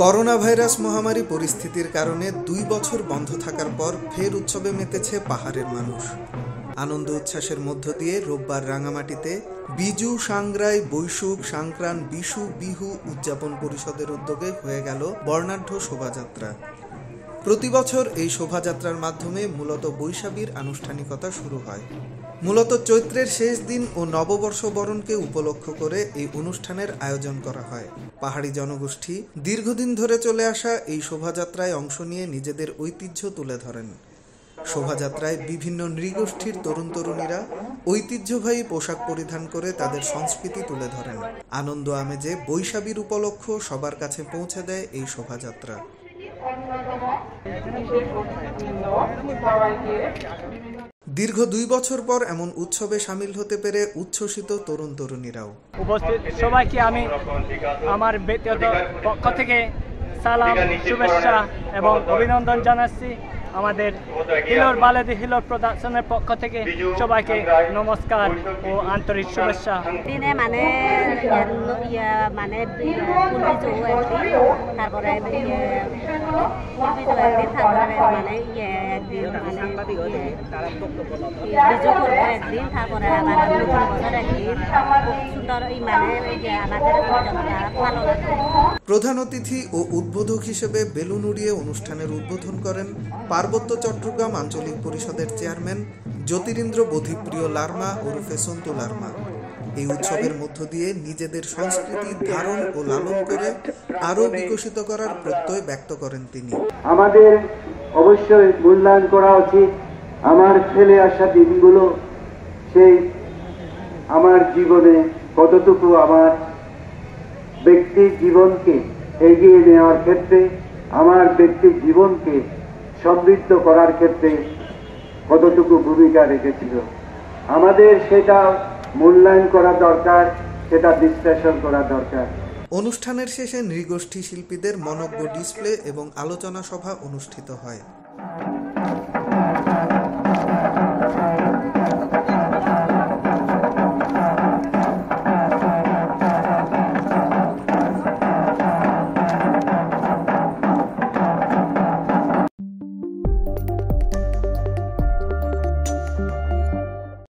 Corona virus মহামারী পরিস্থিতির কারণে 2 বছর বন্ধ থাকার পর ফের উৎসবে মেতেছে পাহাড়ের মানুষ। আনন্দ উচ্ছ্বাসের মধ্য দিয়ে রোববার রাঙামাটিতে বিজু সাংগ্রাই বৈশুখ সংক্রান বিশু বিহু উদযাপন পরিষদের উদ্যোগে হয়ে গেল বর্ণাঢ্য শোভাযাত্রা। প্রতি বছর এই শোভাযাত্রার মাধ্যমে মূলত বৈশাখীর আনুষ্ঠানিকতা শুরু হয়। মূলত চৈত্রের শেষ দিন ও নববর্ষ বরণকে উপলক্ষ করে এই অনুষ্ঠানের আয়োজন করা হয়। পাহাড়ি জনগোষ্ঠী দীর্ঘদিন ধরে চলে আসা এই শোভাযাত্রায় অংশ নিয়ে নিজেদের ঐতিহ্য তুলে ধরেন। শোভাযাত্রায় বিভিন্ন নৃগোষ্ঠীর তরুণ তরুণীরা ঐতিহ্যবাহী পোশাক পরিধান করে তাদের সংস্কৃতি তুলে ধরেন। আনন্দ আমেজে বৈশাখীর উপলক্ষ সবার কাছে পৌঁছে দেয় এই শোভাযাত্রা। দীর্ঘ 2 বছর পর এমন উৎসবে সামিল হতে পেরে উচ্ছ্বসিত তরুণ তরুণীরাও। উপস্থিত সবাইকে আমি আমার ব্যক্তিগত পক্ষ থেকে সালাম, শুভেচ্ছা এবং অভিনন্দন জানাচ্ছি। আমাদের হিলোর বালেদি হিলোর প্রদর্শনের পক্ষ থেকে সবাইকে নমস্কার ও আন্তরিক শুভেচ্ছা। দিনে মানে তারপরে একদিন তারপরে আবার নতুন বছর একদিন খুব সুন্দর ভালো লাগে। প্রধান অতিথি ও উদ্বোধক হিসেবে বেলুন উড়িয়ে অনুষ্ঠানের উদ্বোধন করেন পার্বত্য চট্টগ্রাম আঞ্চলিক পরিষদের চেয়ারম্যান জ্যোতিরিন্দ্র বোধিপ্রিয় লার্মা ওরফে সন্তু লার্মা। এই উৎসবের মধ্য দিয়ে নিজেদের সংস্কৃতি ধারণ ও লালন করে আরও বিকশিত করার প্রত্যয় ব্যক্ত করেন তিনি। আমাদের অবশ্যই মূল্যায়ন করা উচিত আমার ফেলে আসা দিনগুলো, সেই আমার জীবনে কতটুকু আমার ব্যক্তি জীবনকে এগিয়ে নেওয়ার ক্ষেত্রে, আমার ব্যক্তি জীবনকে সমৃদ্ধ করার ক্ষেত্রে কতটুকু ভূমিকা রেখেছিল। আমাদের সেটা মূল্যায়ন করা দরকার, সেটা বিশ্লেষণ করা দরকার। অনুষ্ঠানের শেষে নৃগোষ্ঠী শিল্পীদের মনোজ্ঞ ডিসপ্লে এবং আলোচনা সভা অনুষ্ঠিত হয়।